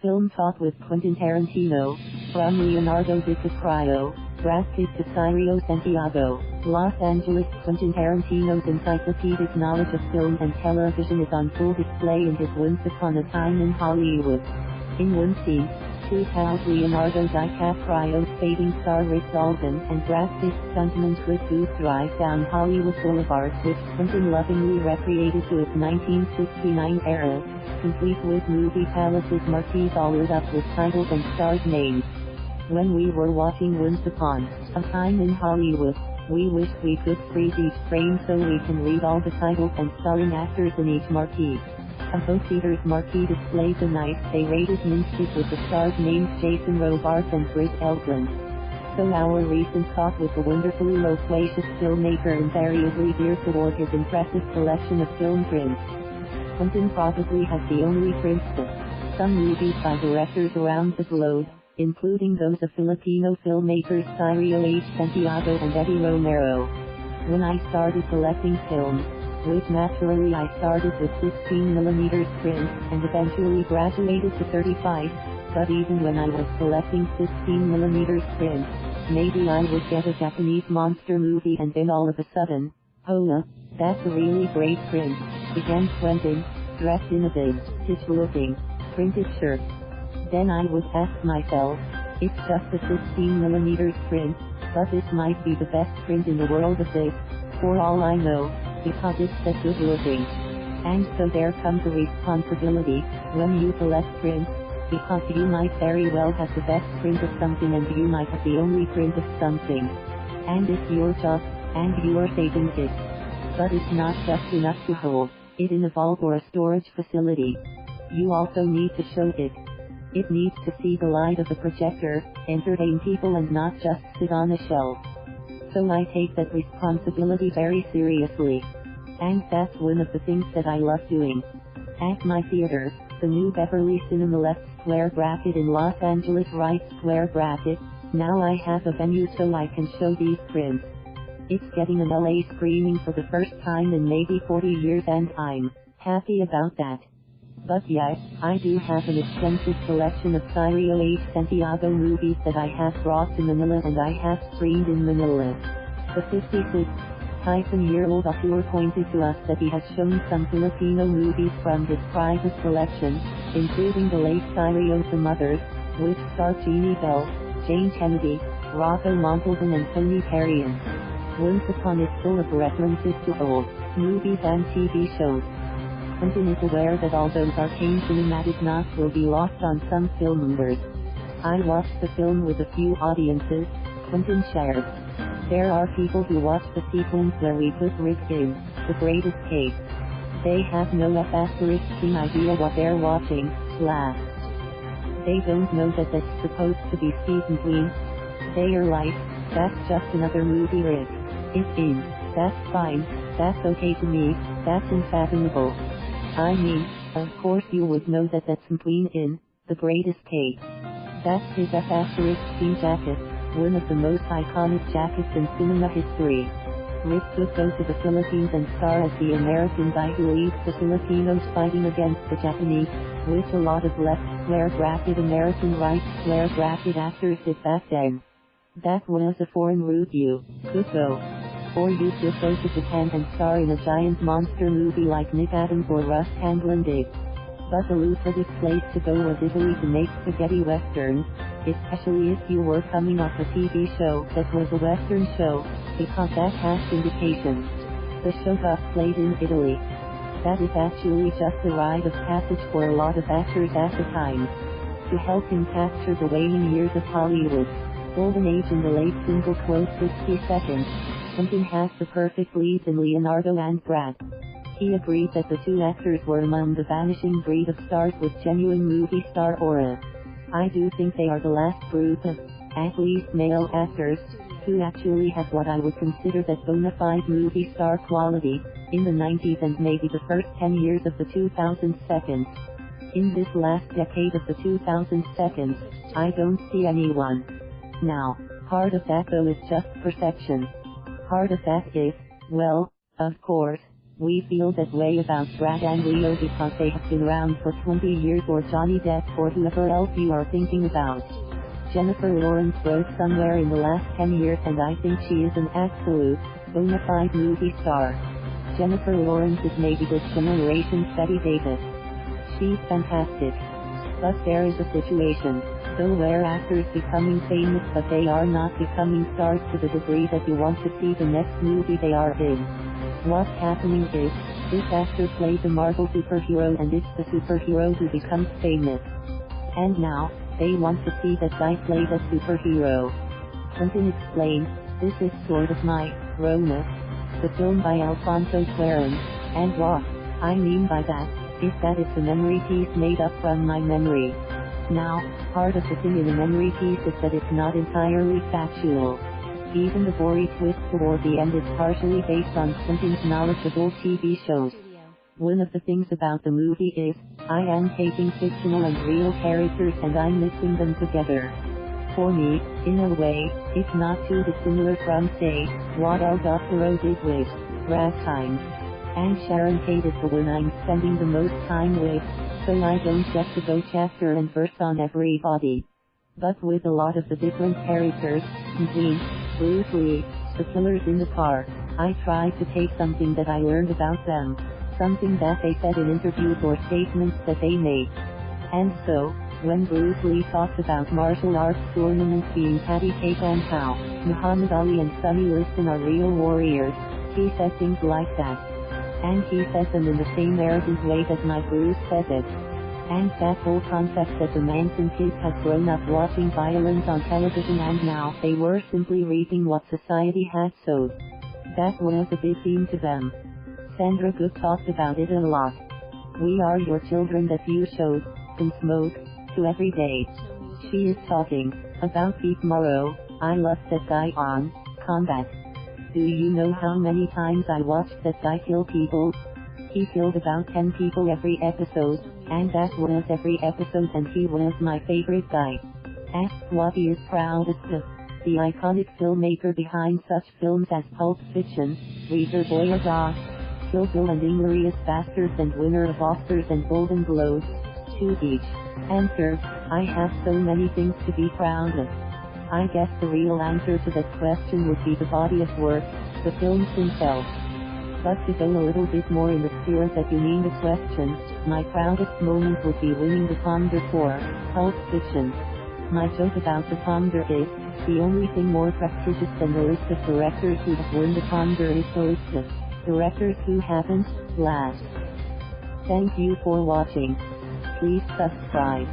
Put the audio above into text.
Film Talk with Quentin Tarantino, from Leonardo DiCaprio, Brad Pitt to Cirio Santiago, Los Angeles. Quentin Tarantino's encyclopedic knowledge of film and television is on full display in his Once Upon a Time in Hollywood. In one scene, two pals Leonardo DiCaprio's fading star Rick Dalton and Brad Pitt's stuntman Britt drive down Hollywood Boulevard, which Quentin lovingly recreated to its 1969 era, complete with movie palaces, marquees all lit up with titles and stars' names. When we were watching Once Upon a Time in Hollywood, we wished we could freeze each frame so we can read all the titles and starring actors in each marquee. A Vogue theater's marquee displays the Night They Raided Minsky with the stars' names Jason Robards and Britt Elkland. So our recent talk with the wonderfully loquacious filmmaker invariably veered toward his impressive collection of film prints. Quentin probably has the only prints of some movies by directors around the globe, including those of Filipino filmmakers Cirio H, Santiago and Eddie Romero. When I started collecting films, which naturally I started with 16mm prints and eventually graduated to 35, but even when I was collecting 16mm prints, maybe I would get a Japanese monster movie and then all of a sudden, hola, that's a really great print, began Quentin, dressed in a vintage-looking, printed shirt. Then I would ask myself, it's just a 16mm print, but this might be the best print in the world of this, for all I know, because it's that good looking. And so there comes a responsibility, when you collect prints, because you might very well have the best print of something and you might have the only print of something. And it's your job, and you are saving it. But it's not just enough to hold it in a vault or a storage facility. You also need to show it. It needs to see the light of the projector, entertain people and not just sit on a shelf. So I take that responsibility very seriously. And that's one of the things that I love doing. At my theater, the new Beverly Cinema left square bracket in Los Angeles right square bracket, now I have a venue so I can show these prints. It's getting an LA screening for the first time in maybe 40 years and I'm happy about that. But yes, I do have an extensive collection of Cirio H Santiago movies that I have brought to Manila and I have screened in Manila. The 56-year-old author pointed to us that he has shown some Filipino movies from his private collection, including the late Cirio's The Mothers, which star Jeannie Bell, Jayne Kennedy, Rocco Montalban and Tony Perrion. Once Upon is full of references to old movies and TV shows. Quentin is aware that all those arcane cinematic knots will be lost on some filmgoers. I watched the film with a few audiences, Quentin shared. There are people who watch the sequence where we put Rick in The Great Escape. They have no idea what they're watching, laugh. They don't know that that's supposed to be Steve McQueen. They are like, that's just another movie Rick is in, that's fine, that's okay to me, that's unfathomable. I mean, of course you would know that that's McQueen in The Great Escape. That's his F***ing jacket, one of the most iconic jackets in cinema history. Rick would go to the Philippines and star as the American guy who leads the Filipinos fighting against the Japanese, which a lot of left square bracket American right square bracket actors did back then. That was a foreign route you could go. Or you could go to Japan and star in a giant monster movie like Nick Adams or Russ Tamblyn did. But the lucrative place to go was Italy to make spaghetti westerns, especially if you were coming off a TV show that was a western show, because that has syndication. The show got played in Italy. That is actually just a rite of passage for a lot of actors at the time. To help him capture the waning years of Hollywood's golden age in the late single quote 60 seconds, Quentin has the perfect leads in Leonardo and Brad. He agreed that the two actors were among the vanishing breed of stars with genuine movie star aura. I do think they are the last group of, at least male actors, who actually have what I would consider that bona fide movie star quality, in the 90s and maybe the first 10 years of the 2010s. In this last decade of the 2010s, I don't see anyone. Now, part of that though is just perception. Part of that is, well, of course, We feel that way about Brad and Leo because they have been around for 20 years, or Johnny Depp, or whoever else you are thinking about. Jennifer Lawrence broke somewhere in the last 10 years, and I think she is an absolute, bona fide movie star. Jennifer Lawrence is maybe this generation's Bette Davis. She's fantastic. But there is a situation, though, where actors becoming famous but they are not becoming stars to the degree that you want to see the next movie they are in. What's happening is, this actor plays a Marvel superhero and it's the superhero who becomes famous. And now, they want to see that guy play the superhero. Quentin explained, "This is sort of my Roma, the film by Alfonso Cuarón, and what I mean by that is that it's a memory piece made up from my memory." Now, part of the thing in a memory piece is that it's not entirely factual. Even the gory twist toward the end is partially based on Quentin's knowledge of old TV shows. One of the things about the movie is, I am taking fictional and real characters and I'm mixing them together. For me, in a way, it's not too dissimilar from, say, what our Dr. O did with Ragtime. And Sharon Tate is the one I'm spending the most time with, so I don't get to go chapter and verse on everybody. But with a lot of the different characters, McQueen, Bruce Lee, the killers in the car, I try to take something that I learned about them, something that they said in interviews or statements that they made. And so, when Bruce Lee talks about martial arts tournaments being patty cake and how Muhammad Ali and Sonny Liston are real warriors, he says things like that. And he says them in the same arrogant way that my Bruce says it. And that whole concept that the Manson kids had grown up watching violence on television and now they were simply reaping what society had sowed. That was a big theme to them. Sandra Good talked about it a lot. We are your children that you showed, and smoke, to every day. She is talking about Pete Morrow. I love that guy on Combat. Do you know how many times I watched that guy kill people? He killed about 10 people every episode, and that was every episode, and he was my favorite guy. Asked what he is proudest of. The iconic filmmaker behind such films as Pulp Fiction, Reservoir Dogs, Kill Bill and Inglourious Basterds, and winner of Oscars and Golden Globes, 2 each. Answer: I have so many things to be proud of. I guess the real answer to that question would be the body of work, the films themselves. But to go a little bit more in the spirit that you mean the question, my proudest moment would be winning the Palme d'Or for Pulp Fiction. My joke about the Palme d'Or is, the only thing more prestigious than the list of directors who have won the Palme d'Or is the list of directors who haven't, last. Thank you for watching. Please subscribe.